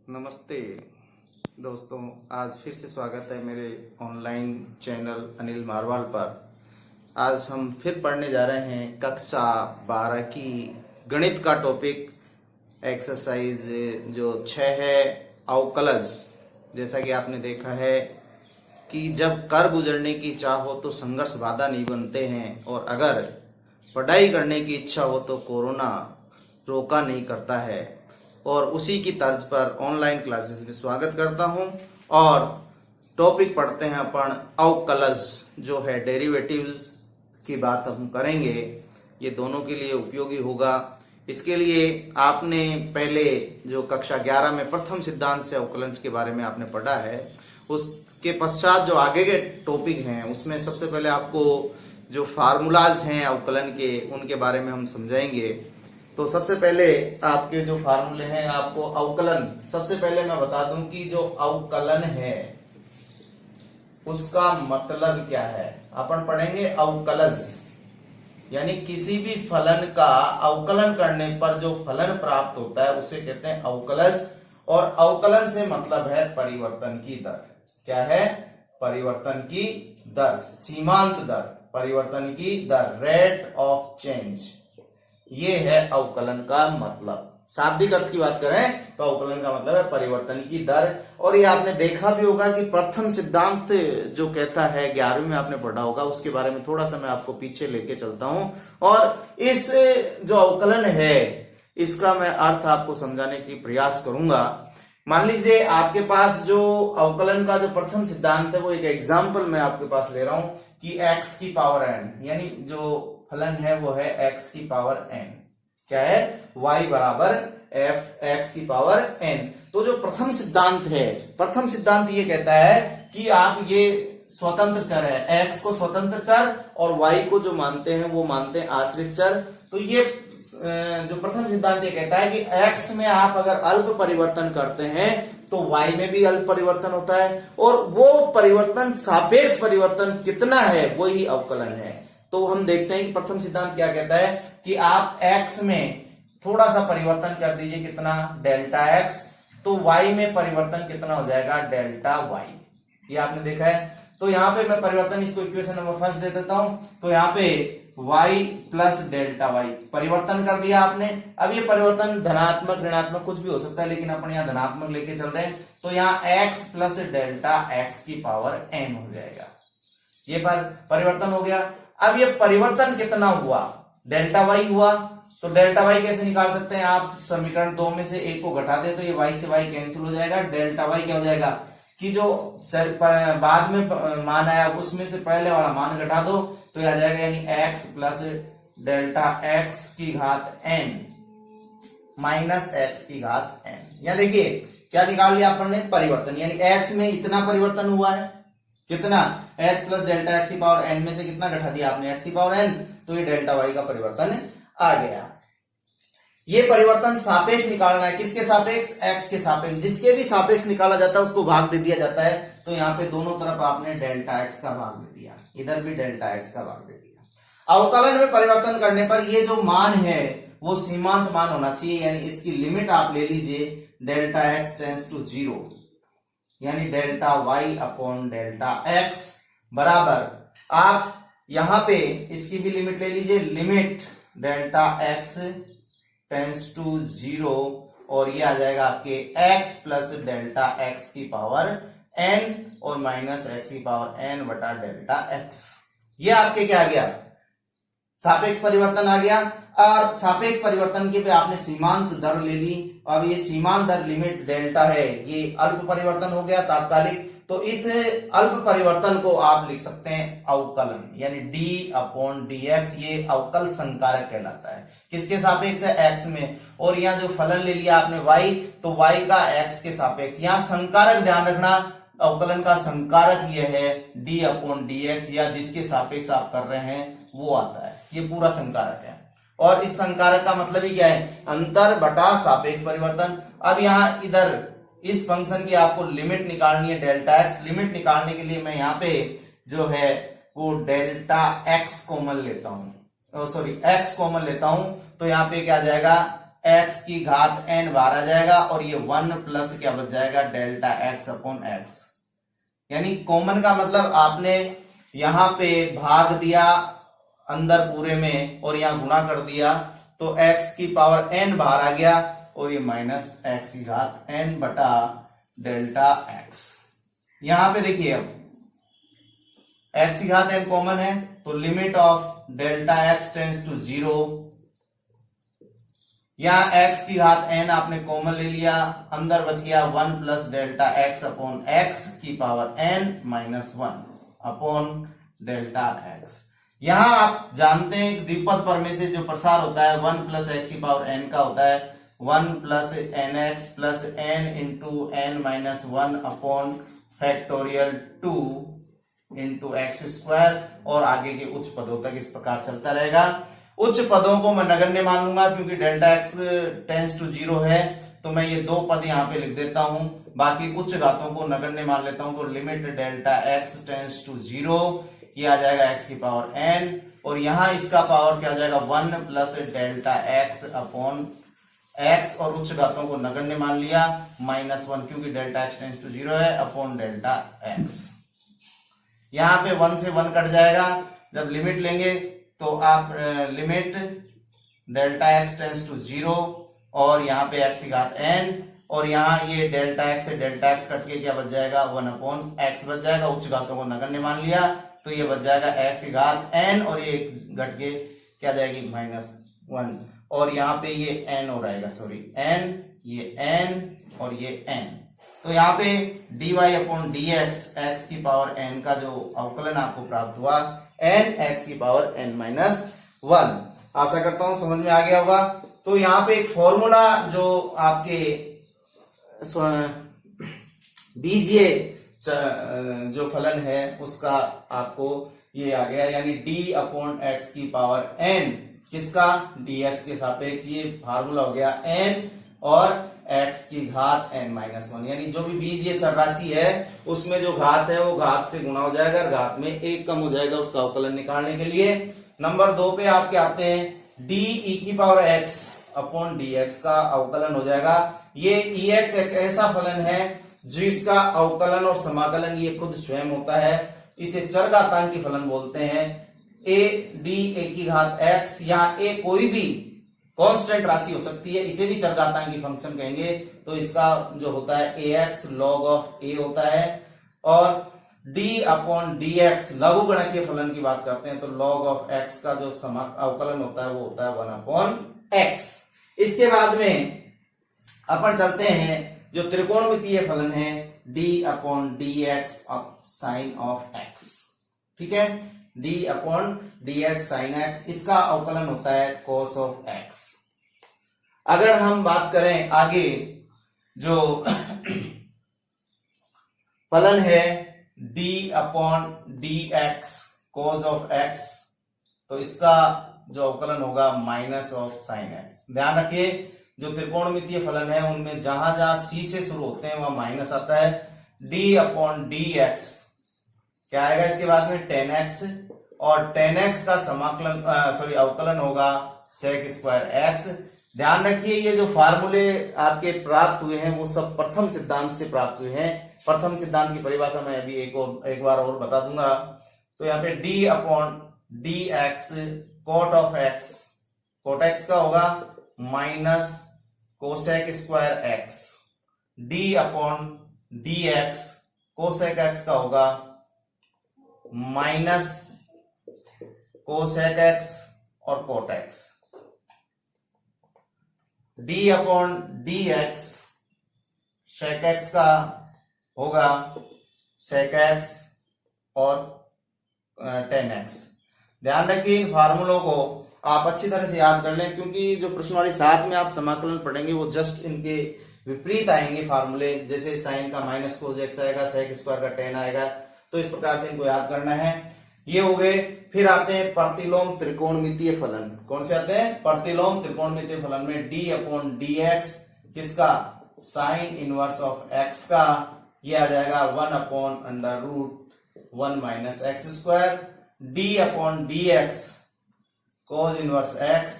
नमस्ते दोस्तों, आज फिर से स्वागत है मेरे ऑनलाइन चैनल अनिल मारवाल पर। आज हम फिर पढ़ने जा रहे हैं कक्षा 12 की गणित का टॉपिक एक्सरसाइज जो 6 है, अवकलज। जैसा कि आपने देखा है कि जब कर गुजरने की इच्छा हो तो संघर्ष बाधा नहीं बनते हैं, और अगर पढ़ाई करने की इच्छा हो तो कोरोना रोका नहीं करता है। और उसी की तर्ज पर ऑनलाइन क्लासेस में स्वागत करता हूं और टॉपिक पढ़ते हैं अपन अवकलज, जो है डेरिवेटिव्स की बात हम करेंगे। ये दोनों के लिए उपयोगी होगा। इसके लिए आपने पहले जो कक्षा 11 में प्रथम सिद्धांत से अवकलज के बारे में आपने पढ़ा है, उसके पश्चात जो आगे के टॉपिक हैं उसमें सबसे पहले आपको जो फार्मूलाज हैं अवकलन के, उनके बारे में हम समझाएंगे। तो सबसे पहले आपके जो फार्मूले हैं, आपको अवकलन, सबसे पहले मैं बता दूं कि जो अवकलन है उसका मतलब क्या है। अपन पढ़ेंगे अवकलज, यानी किसी भी फलन का अवकलन करने पर जो फलन प्राप्त होता है उसे कहते हैं अवकलज। और अवकलन से मतलब है परिवर्तन की दर। क्या है? परिवर्तन की दर, सीमांत दर, परिवर्तन की दर, रेट ऑफ चेंज। ये है अवकलन का मतलब। शाब्दिक अर्थ की बात करें तो अवकलन का मतलब है परिवर्तन की दर। और ये आपने देखा भी होगा कि प्रथम सिद्धांत जो कहता है, 11वीं में आपने पढ़ा होगा, उसके बारे में थोड़ा सा मैं आपको पीछे लेके चलता हूं और इस जो अवकलन है इसका मैं अर्थ आपको समझाने की प्रयास करूंगा। मान लीजिए आपके पास जो अवकलन का जो प्रथम सिद्धांत है वो एक एग्जाम्पल मैं आपके पास ले रहा हूं कि x की पावर n, यानी जो फलन है वो है x की पावर n। क्या है? y बराबर f x की पावर n। तो जो प्रथम सिद्धांत है, प्रथम सिद्धांत ये कहता है कि आप ये स्वतंत्र चर है, x को स्वतंत्र चर और y को जो मानते हैं वो मानते हैं आश्रित चर। तो ये जो प्रथम सिद्धांत ये कहता है कि x में आप अगर अल्प परिवर्तन करते हैं तो y में भी अल्प परिवर्तन होता है, और वो परिवर्तन सापेक्ष परिवर्तन कितना है वही अवकलन है। तो हम देखते हैं कि प्रथम सिद्धांत क्या कहता है कि आप x में थोड़ा सा परिवर्तन कर दीजिए, कितना? डेल्टा x, तो y में परिवर्तन कितना हो जाएगा? Delta y। ये आपने देखा है। तो यहाँ पे मैं परिवर्तन, इसको इक्वेशन नंबर फर्स्ट दे देता हूं। तो यहाँ पे y प्लस डेल्टा y परिवर्तन कर दिया आपने। अब ये परिवर्तन धनात्मक ऋणात्मक कुछ भी हो सकता है, लेकिन अपन यहाँ धनात्मक लेके चल रहे हैं। तो यहाँ x प्लस डेल्टा x की पावर n हो जाएगा। ये पर परिवर्तन हो गया। अब ये परिवर्तन कितना हुआ? डेल्टा y हुआ। तो डेल्टा y कैसे निकाल सकते हैं आप? समीकरण 2 में से एक को घटा दे तो ये y से y कैंसिल हो जाएगा। डेल्टा y क्या हो जाएगा कि जो बाद में मान आया उसमें से पहले वाला मान घटा दो तो यह आ जाएगा, यानी x प्लस डेल्टा x की घात n माइनस x की घात n। या देखिए क्या निकाल लिया अपन ने? परिवर्तन, यानी x में इतना परिवर्तन हुआ है, कितना? x प्लस डेल्टा x की पावर n में से कितना घटा दिया आपने? x की पावर n। तो ये डेल्टा y का परिवर्तन आ गया। ये परिवर्तन सापेक्ष निकालना है। किसके सापेक्ष? x के सापेक्ष। जिसके भी सापेक्ष निकाला जाता है उसको भाग दे दिया जाता है। तो यहाँ पे दोनों तरफ आपने डेल्टा x का भाग दे दिया, इधर भी डेल्टा x का भाग दे दिया। अवकलन में परिवर्तन करने पर ये जो मान है वो सीमांत मान होना चाहिए, यानी इसकी लिमिट आप ले लीजिए डेल्टा x टेंड्स टू 0, यानी delta y upon delta x बराबर, आप यहां पे इसकी भी लिमिट ले लीजिए, limit delta x tends to 0, और ये आ जाएगा आपके x प्लस डेल्टा x की पावर n और माइनस x की पावर n बटा डेल्टा x। ये आपके क्या आ गया? सापेक्ष परिवर्तन आ गया। और सापेक्ष परिवर्तन के पे आपने सीमांत दर ले ली। अब ये सीमांत दर लिमिट डेल्टा है, ये अल्प परिवर्तन हो गया तात्कालिक। तो इस अल्प परिवर्तन को आप लिख सकते हैं अवकलन, यानी d अपॉन dx। ये अवकल संकारक कहलाता है। किसके सापेक्ष है? x में। और यहाँ जो फलन ले लिया आपने y, तो y का x के सापेक्ष। यहाँ संकारक ध्यान रखना, अवकलन का संकारक ये है d अपॉन dx, या जिसके सापेक्ष आप कर रहे हैं वो आता है। ये पूरा संकारक है। और इस संकारक का मतलब ही क्या है? अंतर बटा सापेक्ष परिवर्तन। अब यहाँ इधर इस फंक्शन की आपको लिमिट निकालनी है डेल्टा x। लिमिट निकालने के लिए मैं यहाँ पे जो है वो डेल्टा x कॉमन लेता हूं, सॉरी x कॉमन लेता हूं। तो यहाँ पे क्या आ जाएगा? एक्स की घात n बाहर आ जाएगा और ये 1 प्लस क्या बच जाएगा डेल्टा एक्स अपॉन एक्स। यानी कॉमन का मतलब आपने यहां पे भाग दिया अंदर पूरे में और यहां गुणा कर दिया तो x की पावर n बाहर आ गया और ये माइनस एक्स की घात n बटा डेल्टा एक्स। यहां पे देखिए अब x की घात n कॉमन है तो limit of delta x tends to 0। यहां x की घात n आपने कॉमन ले लिया, अंदर बच गया 1 plus delta x upon x की power n minus 1 upon delta x। यहां आप जानते हैं द्विपद प्रमेय से जो प्रसार होता है 1 प्लस एक्स की पावर n का होता है 1 plus n x plus n into n minus 1 upon factorial 2 into x square और आगे के उच्च पदों तक इस प्रकार चलता रहेगा। उच्च पदों को मैं नगण्य मान लूंगा क्योंकि डेल्टा एक्स टेंड्स टू 0 है तो मैं ये दो पद यहाँ पे लिख देता हूं, बाकी उच्च घातों को नगण्य मान लेता हूं। तो limit delta x tends to 0 ये आ जाएगा x की पावर n और यहां इसका पावर क्या आ जाएगा 1 plus delta x upon x और उच्च घातों को नगण्य मान लिया माइनस 1 क्योंकि डेल्टा एक्स टेंड्स टू 0 है अपॉन डेल्टा x। यहां पे 1 से 1 कट जाएगा, जब लिमिट लेंगे तो आप limit delta x tends to 0 और यहाँ पे x की घात n और यहाँ ये डेल्टा एक्स से डेल्टा एक्स कट के क्या बच जाएगा 1 अपॉन एक्स बच जाएगा। उच्च घातों को नगण्य मान लिया तो ये बच जाएगा x की घात n और ये घट के क्या जाएगी माइनस 1 और यहाँ पे ये n हो रहेगा सॉरी n ये n और ये n। तो यहाँ पे dy अपॉन dx x की पावर n का जो अवकलन आपको प्राप्त हुआ n x की पावर n माइनस 1। आशा करता हूं समझ में आ गया होगा। तो यहाँ पे एक फॉर्मूला जो आपके बीजीय जो फलन है उसका आपको ये आ गया, यानी d अपॉन एक्स की पावर n किसका dx के सापेक्ष, ये फार्मूला हो गया n और x की घात n माइनस 1। यानी जो भी बीजीय चर राशि है उसमें जो घात है वो घात से गुणा हो जाएगा, घात में एक कम हो जाएगा उसका अवकलन निकालने के लिए। नंबर 2 पे आपके आते हैं d e की पावर x अपॉन dx का अवकलन हो जाएगा। ये ex एक ऐसा फलन है जिसका अवकलन और समाकलन ये खुद स्वयं होता है, इसे चरघातांकी फलन बोलते हैं। a d a की घात x या a कोई भी कांस्टेंट राशि हो सकती है, इसे भी चरघातांकी फंक्शन कहेंगे। तो इसका जो होता है ax log ऑफ a होता है और d अपॉन dx लघु गणकीय फलन की बात करते हैं तो log ऑफ x का जो अवकलन होता है वो होता है 1 अपॉन x। इसके बाद में अपन चलते हैं जो त्रिकोणमितीय फलन है d upon dx sine of x। ठीक है, d upon dx sine x, इसका अवकलन होता है cos ऑफ x। अगर हम बात करें आगे जो फलन है d upon dx cos of x, तो इसका जो अवकलन होगा माइनस ऑफ साइन x। ध्यान रखिए जो त्रिकोणमितीय फलन है उनमें जहां जहां c से शुरू होते हैं वहां माइनस आता है। d अपॉन dx क्या आएगा इसके बाद में 10x और 10x का समाकलन अवकलन होगा sec स्क्वायर x। ध्यान रखिए ये जो फार्मूले आपके प्राप्त हुए हैं वो सब प्रथम सिद्धांत से प्राप्त हुए हैं। प्रथम सिद्धांत की परिभाषा मैं अभी एक बार और बता दूंगा। तो यहाँ पे d upon dx cot of x, cot x का होगा minus cosec square x, d upon dx cosec x का होगा माइनस कोसेक x और cot x। d upon dx sec x का होगा sec x और 10x। ध्यान रखिए इन फार्मूलों को आप अच्छी तरह से याद कर लें क्योंकि जो प्रश्नवाली 7 में आप समाकलन पढ़ेंगे वो जस्ट इनके विपरीत आएंगे फार्मूले। जैसे साइन का माइनस कोस एक्स आएगा, सेक स्क्वायर का 10 आएगा, तो इस प्रकार से इनको याद करना है। ये हो गए। फिर आते हैं प्रतिलोम त्रिकोणमितीय फलन। कौन से आते हैं? प्रतिलोम त्रिकोणमितीय फलन में d अपॉन dx किसका साइन इनवर्स ऑफ x का, ये आ जाएगा 1 upon under root 1 minus x square. d upon dx cos inverse x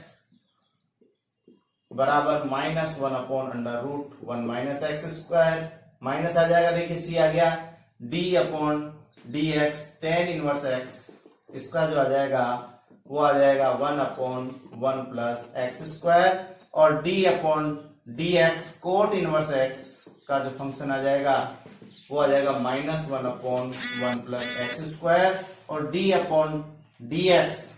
बराबर -1/√1 माइनस एक्स स्क्वायर, माइनस आ जाएगा, देखिए सी आ गया, d/dx tan इनवर्स x, इसका जो आ जाएगा वो आ जाएगा 1/1 प्लस एक्स स्क्वायर, और d/dx कोट इनवर्स x का जो फंक्शन आ जाएगा वो आ जाएगा -1/1 प्लस एक्स स्क्वायर, और d/dx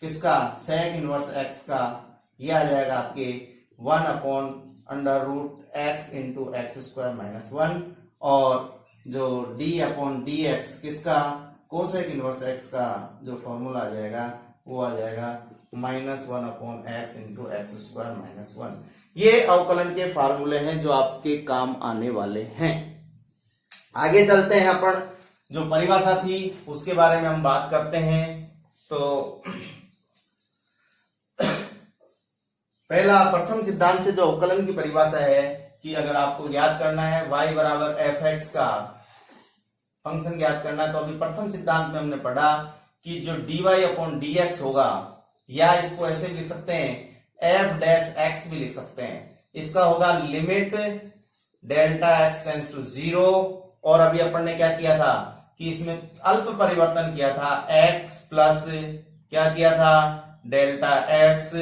किसका सेक इनवर्स x का ये आ जाएगा आपके 1/√x into x square minus 1, और जो d/dx किसका कोसेक इनवर्स x का जो फॉर्मूला आ जाएगा वो आ जाएगा -1/x into x square minus 1। ये अवकलन के फार्मूले हैं जो आपके काम आने वाले हैं। आगे चलते हैं, अपन जो परिभाषा थी उसके बारे में हम बात करते हैं। तो पहला प्रथम सिद्धांत से जो अवकलन की परिभाषा है कि अगर आपको ज्ञात करना है y बराबर fx का फंक्शन ज्ञात करना है, तो अभी प्रथम सिद्धांत में हमने पढ़ा कि जो dy/dx होगा, या इसको ऐसे भी लिख सकते हैं f-x भी लिख सकते हैं, इसका होगा limit delta x tends to 0, और अभी अपन ने क्या किया था कि इसमें अल्प परिवर्तन किया था, x प्लस क्या किया था डेल्टा x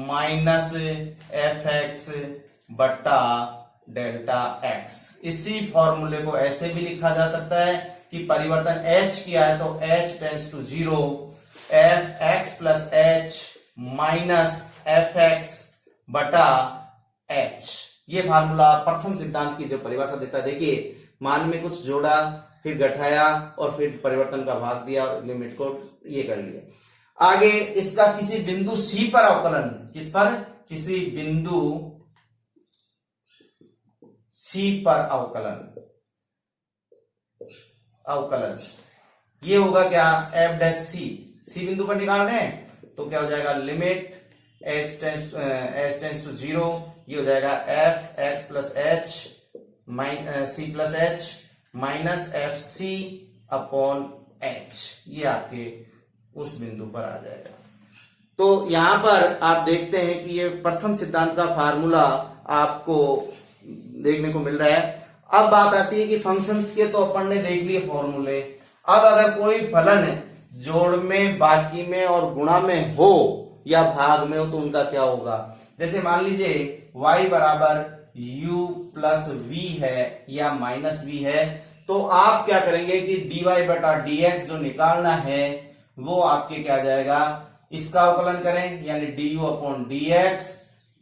माइनस fx बट्टा डेल्टा x। इसी फॉर्मूले को ऐसे भी लिखा जा सकता है कि परिवर्तन h किया है तो h tends to 0, fx plus h minus fx बटा h। ये फार्मूला प्रथम सिद्धांत की जो परिभाषा देता है। देखिए मान में कुछ जोड़ा, फिर घटाया, और फिर परिवर्तन का भाग दिया, और लिमिट को ये कर लिया। आगे इसका किसी बिंदु C पर अवकलन, किस पर, किसी बिंदु C पर अवकलन, अवकलन ये होगा क्या f'(c) बिंदु पर निकालना है तो क्या हो जाएगा लिमिट h टेंड्स टू 0, ये हो जाएगा fx plus h c plus h minus fc upon h, ये आपके उस बिंदु पर आ जाएगा। तो यहां पर आप देखते हैं कि ये प्रथम सिद्धांत का फार्मूला आपको देखने को मिल रहा है। अब बात आती है कि फंक्शंस के तो अपन ने देख लिए फॉर्मूले। अब अगर कोई फलन जोड़ में, बाकी में और गुणा में हो या भाग में हो तो उनका क्या होगा। जैसे मान लीजिए y बराबर u प्लस v है या माइनस v है, तो आप क्या करेंगे कि dy/dx जो निकालना है वो आपके क्या जाएगा, इसका अवकलन करें यानी du/dx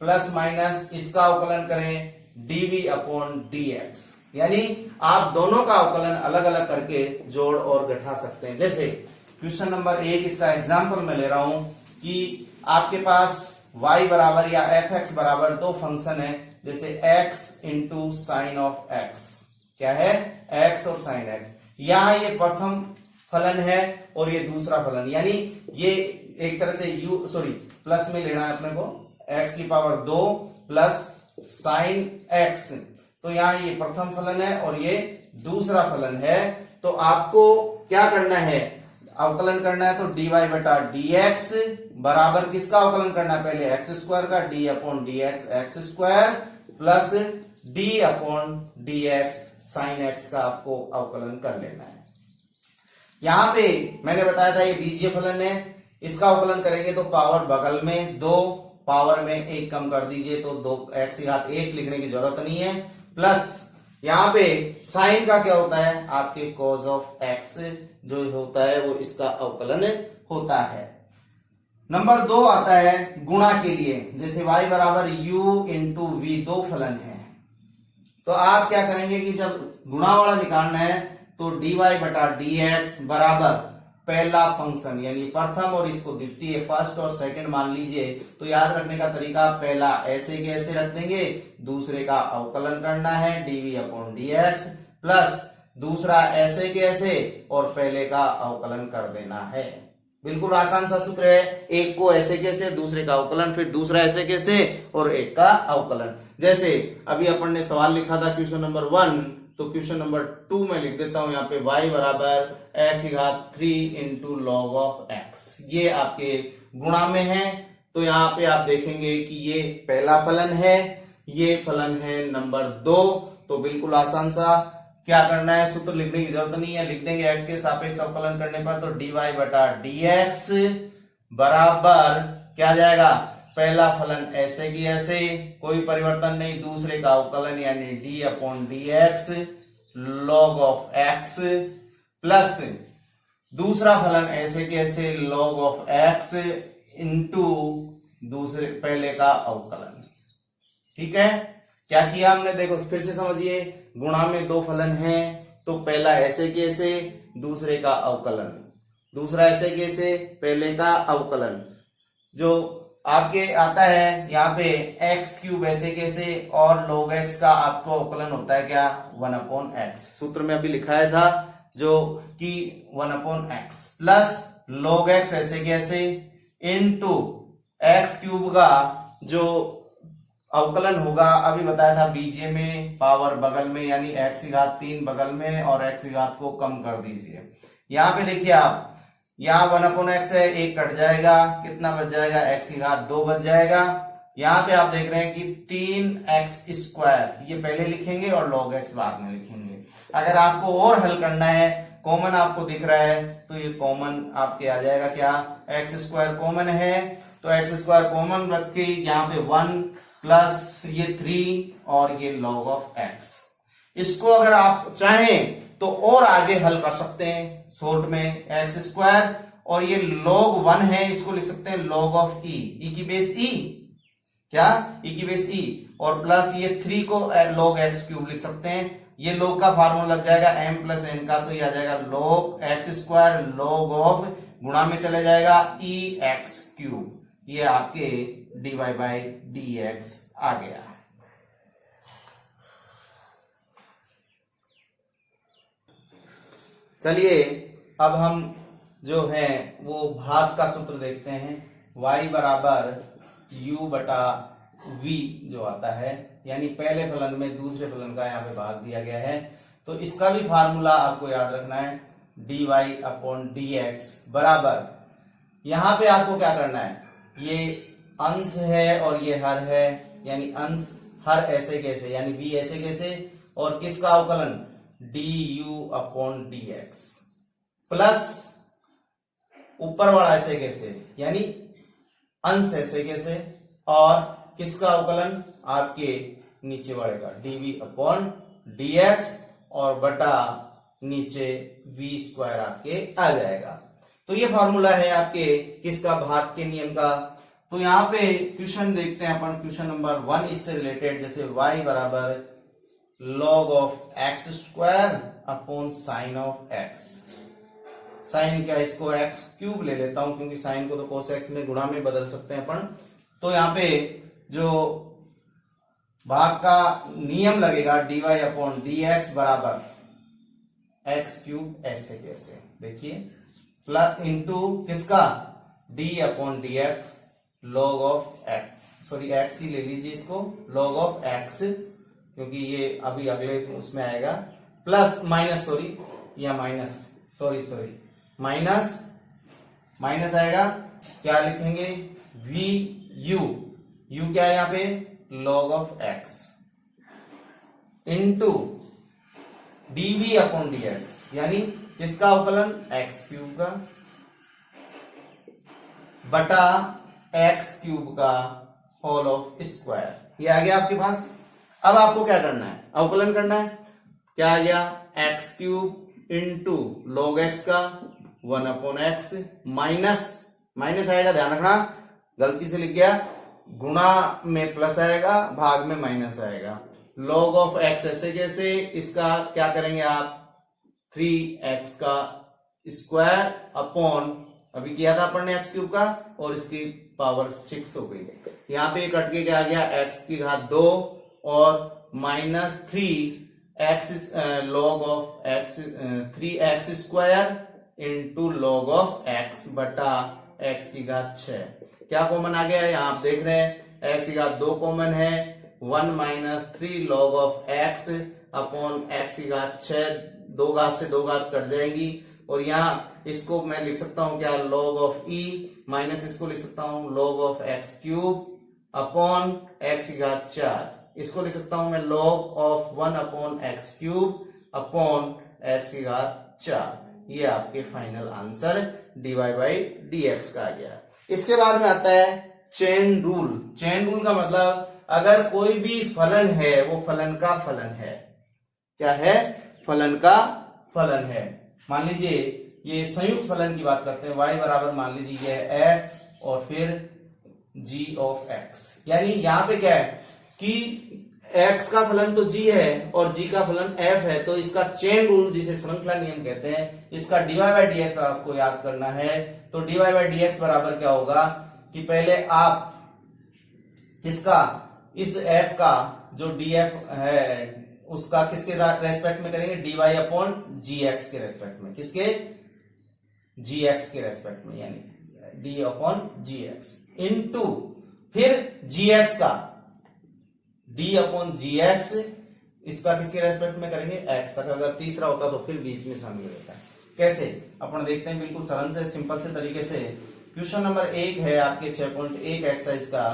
प्लस माइनस इसका अवकलन करें dv/dx, यानी आप दोनों का अवकलन अलग अलग करके जोड़ और घटा सकते हैं। जैसे क्वेश्चन नंबर 1 इसका एग्जांपल मैं ले रहा हूं कि आपके पास y बराबर या fx बराबर दो फंक्शन है, जैसे x into sine of x, क्या है x और साइन x। यहां ये प्रथम फलन है और ये दूसरा फलन, यानी ये एक तरह से प्लस में लेना है अपने को, x की पावर 2 प्लस साइन x, तो यहाँ ये प्रथम फलन है और ये दूसरा फलन है। तो आपको क्या करना है, अवकलन करना है, तो dy/dx बराबर किसका अवकलन करना है, पहले x स्क्वायर का, d/dx x square plus d/dx sine x का आपको अवकलन कर लेना है। यहां पे मैंने बताया था ये बीजीय फलन है, इसका अवकलन करेंगे तो पावर बगल में 2, पावर में 1 कम कर दीजिए तो 2x⁻1 लिखने की जरूरत नहीं है, प्लस यहाँ पे साइन का क्या होता है आपके cos ऑफ x जो होता है वो इसका अवकलन होता है। नंबर 2 आता है गुणा के लिए, जैसे y बराबर u इंटू v दो फलन है, तो आप क्या करेंगे कि जब गुणा वाला निकालना है तो dy/dx बराबर पहला फंक्शन यानी प्रथम और इसको द्वितीय फर्स्ट और सेकंड मान लीजिए, तो याद रखने का तरीका पहला ऐसे के ऐसे रख देंगे, दूसरे का अवकलन करना है dv/dx प्लस दूसरा ऐसे के ऐसे और पहले का अवकलन कर देना है। बिल्कुल आसान सा सूत्र है, एक को ऐसे कैसे, दूसरे का अवकलन, फिर दूसरा ऐसे कैसे और एक का अवकलन। जैसे अभी अपन ने सवाल लिखा था क्वेश्चन नंबर 1, तो क्वेश्चन नंबर 2 में लिख देता हूं यहाँ पे y बराबर x⁻³ into log of x, ये आपके गुणा में है, तो यहाँ पे आप देखेंगे कि ये पहला फलन है, ये फलन है नंबर 2। तो बिल्कुल आसान सा, क्या करना है, सूत्र लिखने की जरूरत नहीं है, लिख देंगे x के सापेक्ष अवकलन करने पर तो dy बटा dx बराबर क्या आ जाएगा, पहला फलन ऐसे की ऐसे, कोई परिवर्तन नहीं, दूसरे का अवकलन यानी d upon dx log of x plus दूसरा फलन ऐसे के ऐसे log ऑफ x इंटू दूसरे पहले का अवकलन। ठीक है, क्या किया हमने, देखो फिर से समझिए, गुणा में दो फलन हैं तो पहला ऐसे के ऐसे, दूसरे का अवकलन, दूसरा ऐसे के ऐसे, पहले का अवकलन। जो आपके आता है यहाँ पे एक्स क्यूब ऐसे कैसे और log x का आपको अवकलन होता है क्या, 1/x, सूत्र में अभी लिखाया था जो कि 1/x प्लस log x ऐसे कैसे इनटू एक्स क्यूब का जो अवकलन होगा, अभी बताया था बीजे में, पावर बगल में यानी x की घात 3 बगल में और x की घात को कम कर दीजिए। यहाँ पे देखिए आप, यहाँ 1/x है, एक कट जाएगा, कितना बच जाएगा, x की घात 2 बच जाएगा। यहाँ पे आप देख रहे हैं कि 3x², ये पहले लिखेंगे और log x बाद में लिखेंगे। अगर आपको और हल करना है, कॉमन आपको दिख रहा है तो ये कॉमन आपके आ जाएगा क्या, x² कॉमन है तो x² कॉमन रख के यहाँ पे 1 प्लस ये 3 और ये log ऑफ x। इसको अगर आप चाहें तो और आगे हल कर सकते हैं शॉर्ट में, x² और ये log 1 है, इसको लिख सकते हैं log ऑफ e की बेस e, क्या e की बेस e, और प्लस ये 3 को log x³ लिख सकते हैं। ये log का फार्मूला लग जाएगा m प्लस n का, तो ये आ जाएगा log x² log ऑफ, गुणा में चले जाएगा e(x³), ये आपके dy बाई dx आ गया। चलिए अब हम जो है वो भाग का सूत्र देखते हैं, y बराबर u बटा v जो आता है, यानी पहले फलन में दूसरे फलन का यहाँ पे भाग दिया गया है, तो इसका भी फार्मूला आपको याद रखना है, dy अपॉन dx बराबर, यहाँ पे आपको क्या करना है, ये अंश है और ये हर है, यानी अंश हर ऐसे कैसे यानी v ऐसे कैसे, और किसका अवकलन du अपॉन dx प्लस ऊपर वाला ऐसे कैसे यानी अंश ऐसे कैसे, और किसका अवकलन आपके नीचे वाले का dv अपॉन dx और बटा नीचे v² आपके आ जाएगा। तो ये फॉर्मूला है आपके किसका, भाग के नियम का। तो यहाँ पे क्वेश्चन देखते हैं अपन, क्वेश्चन नंबर 1 इससे रिलेटेड, जैसे y बराबर log of x² upon sine of x। Sine क्या, इसको x³ ले लेता हूं क्योंकि साइन को तो cos x में गुणा में बदल सकते हैं अपन। तो यहाँ पे जो भाग का नियम लगेगा dy अपॉन dx बराबर x³ ऐसे कैसे, देखिए प्लस इंटू किसका d upon dx log of x, sorry x ही ले लीजिए इसको, log ऑफ x क्योंकि ये अभी अगले उसमें आएगा, प्लस माइनस, सॉरी या माइनस, सॉरी माइनस माइनस आएगा, क्या लिखेंगे u क्या है यहाँ पे log of x into dv upon dx, यानी किसका अवकलन x³ का बटा x³ का होल ऑफ स्क्वायर, ये आ गया आपके पास। अब आपको क्या करना है, अवकलन करना है, क्या आ गया x³ इंटू log x का 1/x माइनस माइनस आएगा, ध्यान रखना गलती से लिख गया, गुणा में प्लस आएगा, भाग में माइनस आएगा, log ऑफ x ऐसे जैसे, इसका क्या करेंगे आप 3x का स्क्वायर अपॉन, अभी किया था अपन ने x³ का और इसकी पावर 6 हो गई। यहाँ पे कट के क्या आ गया x की घात 2 और minus 3x log of x 3x² into log of x बटा x की घात 6। क्या कॉमन आ गया है, यहाँ आप देख रहे हैं x की घात 2 कॉमन है, 1 minus 3 log of x upon x की घात 6, 2 घात से 2 घात कट जाएगी और यहाँ इसको मैं लिख सकता हूं क्या, log ऑफ e माइनस इसको लिख सकता हूं log of x cube upon x की घात 4। इसको लिख सकता हूं मैं log of 1 upon x cube upon x की घात 4। ये आपके final answer dy by dx का आ गया। इसके बाद में आता है चेन रूल। चेन रूल का मतलब अगर कोई भी फलन है वो फलन का फलन है। क्या है, फलन का फलन है। मान लीजिए ये संयुक्त फलन की बात करते हैं, y बराबर मान लीजिए ये है f और फिर g ऑफ x। यानी यहां पे क्या है कि x का फलन तो g है और g का फलन f है, तो इसका चेन रूल जिसे श्रृंखला नियम कहते हैं, इसका dy बाई dx आपको याद करना है। तो dy बाई dx बराबर क्या होगा कि पहले आप इसका इस f का जो df है उसका किसके रेस्पेक्ट में करेंगे, dy अपॉन gx के रेस्पेक्ट में। किसके, gx के रेस्पेक्ट में, यानी d अपॉन gx इनटू फिर gx का d अपॉन gx, इसका किसके रेस्पेक्ट में करेंगे, x तक। अगर तीसरा होता तो फिर बीच में शामिल होता है। कैसे, अपन देखते हैं बिल्कुल सरल से सिंपल से तरीके से। क्वेश्चन नंबर 1 है आपके 6.1 एक्सरसाइज का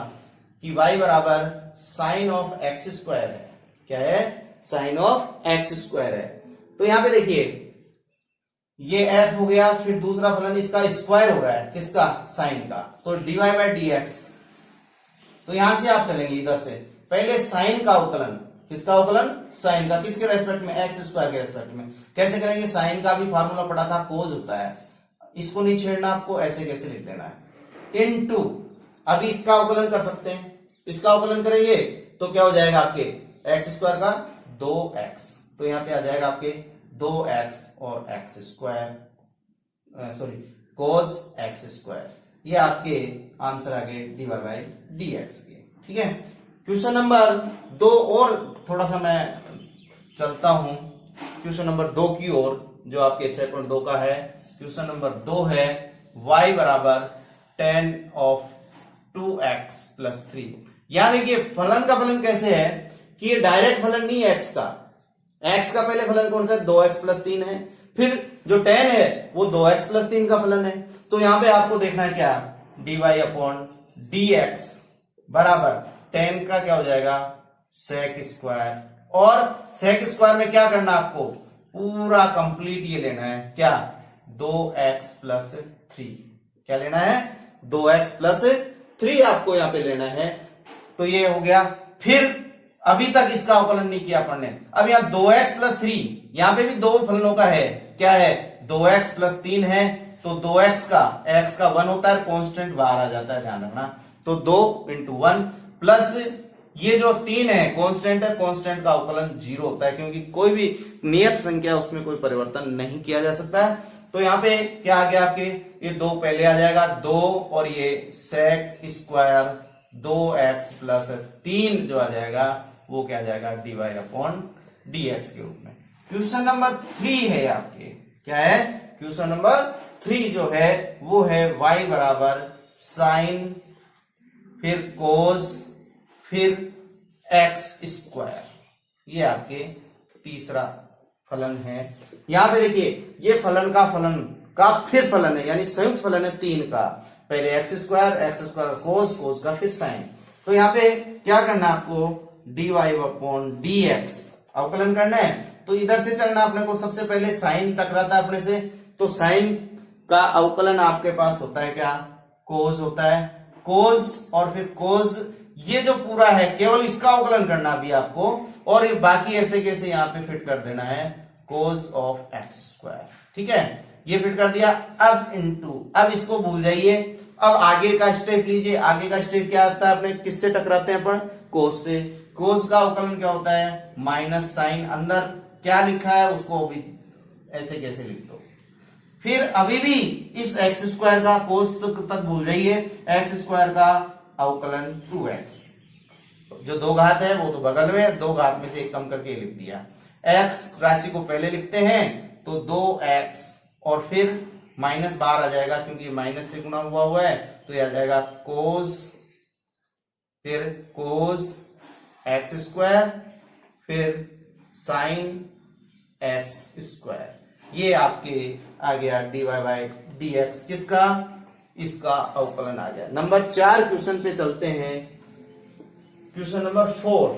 कि y बराबर साइन ऑफ एक्स स्क्वायर है। क्या है, साइन ऑफ एक्स स्क्वायर है। तो यहां पे देखिए ये f हो गया, फिर दूसरा फलन इसका स्क्वायर हो रहा है, किसका, साइन का, तो dy बाई dx। तो यहां से आप चलेंगे इधर से, पहले साइन का अवकलन, किसका अवकलन, साइन का, किसके रेस्पेक्ट में, एक्स स्क्वायर के रेस्पेक्ट में। कैसे करेंगे, साइन का भी फार्मूला पढ़ा था, कोज होता है, इसको नहीं छेड़ना आपको, ऐसे कैसे लिख देना है, इनटू अभी इसका अवकलन कर सकते हैं। इसका अवकलन करेंगे तो क्या हो जाएगा आपके एक्स स्क्वायर का 2x, तो यहां पे आ जाएगा आपके 2x और x square, sorry cos x square. ये आपके आंसर आ गए dy बाई dx के। ठीक है, क्वेश्चन नंबर 2 और थोड़ा सा मैं चलता हूं क्वेश्चन नंबर 2 की ओर, जो आपके 6.2 का है। क्वेश्चन नंबर 2 है y बराबर 10 ऑफ 2x प्लस 3। यहां देखिए फलन का फलन कैसे है कि ये डायरेक्ट फलन नहीं है x का। x का पहले फलन कौन सा है, 2x प्लस 3 है, फिर जो 10 है वो 2x प्लस 3 का फलन है। तो यहां पे आपको देखना है क्या, dy अपॉन dx बराबर 10 का क्या हो जाएगा, sec स्क्वायर, और sec स्क्वायर में क्या करना आपको, पूरा कंप्लीट ये लेना है, क्या, 2x प्लस 3। क्या लेना है, 2x प्लस 3 आपको यहां पे लेना है। तो ये हो गया। फिर अभी तक इसका अवकलन नहीं किया अपन ने, अब यहाँ 2x प्लस 3, यहां पे भी दो फलनों का है, क्या है, 2x प्लस 3 है, तो 2x का x का 1 होता है, कांस्टेंट बाहर आ जाता है, ध्यान रखना। तो 2 इंटू 1 प्लस ये जो 3 है कांस्टेंट है, कांस्टेंट का अवकलन 0 होता है, क्योंकि कोई भी नियत संख्या उसमें कोई परिवर्तन नहीं किया जा सकता है। तो यहाँ पे क्या आ गया आपके, ये 2 पहले आ जाएगा 2, और ये sec स्क्वायर 2x प्लस 3 जो आ जाएगा वो क्या आ जाएगा, dy अपॉन dx के रूप में। क्वेश्चन नंबर 3 है आपके, क्या है, क्वेश्चन नंबर 3 जो है वो है y बराबर साइन फिर कोस फिर x स्क्वायर। ये आपके तीसरा फलन है। यहां पे देखिए ये फलन का फिर फलन है, यानी संयुक्त फलन है 3 का, पहले एक्स स्क्वायर कोस, कोस का फिर साइन। तो यहाँ पे क्या करना है आपको, dy अपॉन dx अवकलन करना है। तो इधर से चलना अपने को, सबसे पहले साइन टकराता है अपने से, तो साइन का अवकलन आपके पास होता है क्या, कोस होता है, कोस और फिर कोस। ये जो पूरा है केवल इसका अवकलन करना अभी आपको, और ये बाकी ऐसे कैसे यहाँ पे फिट कर देना है, कोस ऑफ एक्स स्क्वायर। ठीक है, ये फिट कर दिया। अब इनटू, अब इसको भूल जाइए, अब आगे का स्टेप लीजिए। आगे का स्टेप क्या आता है, अपने किससे टकराते हैं अपन, कोस से। कोस का अवकलन क्या होता है, माइनस साइन, अंदर क्या लिखा है उसको भी ऐसे कैसे लिख दो। फिर अभी भी इस एक्स स्क्वायर का कोस तक भूल जाइए, एक्स स्क्वायर का अवकलन 2x, जो 2 घात है वो तो बगल में, 2 घात में से एक कम करके लिख दिया। x राशि को पहले लिखते हैं, तो 2x और फिर माइनस बाहर आ जाएगा, क्योंकि माइनस से गुणा हुआ है, तो ये आ जाएगा कोस, फिर कोस एक्स स्क्वायर, फिर साइन एक्स स्क्वायर। ये आपके आ गया dy बाई dx, किसका, इसका अवकलन आ गया। नंबर 4 क्वेश्चन पे चलते हैं। क्वेश्चन नंबर 4,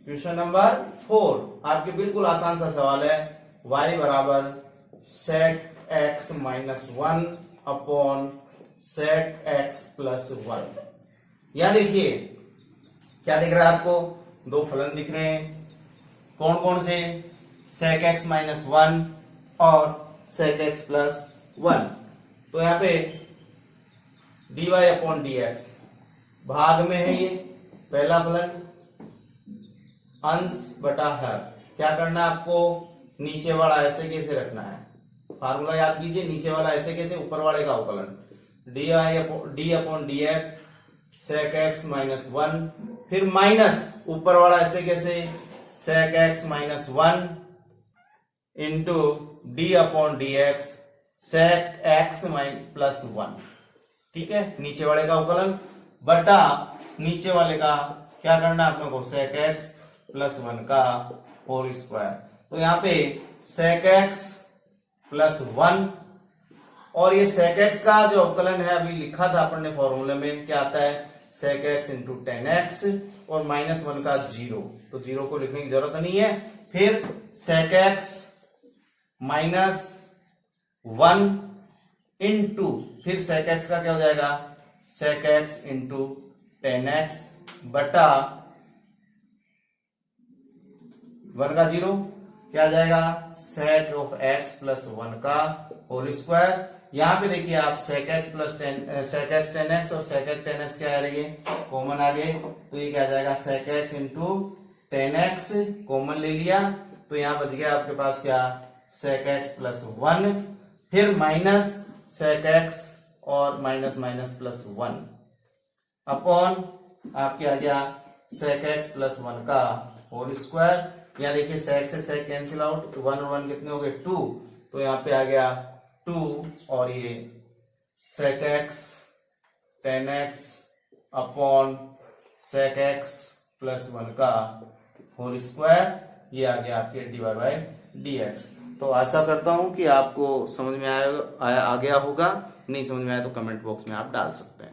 क्वेश्चन नंबर 4 आपके बिल्कुल आसान सा सवाल है। y बराबर sec x minus 1 upon sec x plus 1। यहां देखिए क्या दिख रहा है आपको, दो फलन दिख रहे हैं। कौन कौन से, sec x माइनस 1 और sec x प्लस 1। तो यहां पे dy अपॉन dx भाग में है, ये पहला फलन, अंश बटा हर। क्या करना है आपको, नीचे वाला ऐसे कैसे रखना है, फार्मूला याद कीजिए, नीचे वाला ऐसे कैसे, ऊपर वाले का अवकलन, d upon d x sec x minus 1, फिर माइनस ऊपर वाला ऐसे कैसे, sec x minus 1 into d upon d x sec x plus 1। ठीक है, नीचे वाले का अवकलन बटा नीचे वाले का क्या करना है अपने को, सेक एक्स प्लस 1 का होल स्क्वायर। तो यहाँ पे सेक एक्स प्लस 1 और ये सेक एक्स का जो अवकलन है अभी लिखा था अपन ने फॉर्मूले में, क्या आता है, sec x into tan x और माइनस 1 का 0, तो 0 को लिखने की जरूरत नहीं है। फिर सेक एक्स माइनस 1 इंटू, फिर सेक एक्स का क्या हो जाएगा, sec x into tan x बटा 1 का 0, क्या आ जाएगा, सेक ऑफ एक्स प्लस 1 का होल स्क्वायर। यहां पे देखिए आप sec x plus sec x tan x और सेक एक्स टेन एक्स क्या आ रही है, कॉमन आ गए, तो ये क्या आ जाएगा, sec x into tan x common ले लिया, तो यहां बच गया आपके पास क्या, सेक एक्स प्लस 1, फिर माइनस सेक एक्स और माइनस माइनस प्लस 1 अपॉन आपके आ गया सेक एक्स प्लस 1 का होल स्क्वायर। यहाँ देखिए सेक से सेक कैंसिल आउट, 1 और 1 कितने हो गए, 2, तो यहाँ पे आ गया 2 और ये sec x tan x upon sec x plus 1 का होल स्क्वायर, ये आ गया आपके d y by d x. तो आशा करता हूं कि आपको समझ में आ गया होगा, नहीं समझ में आया तो कमेंट बॉक्स में आप डाल सकते हैं।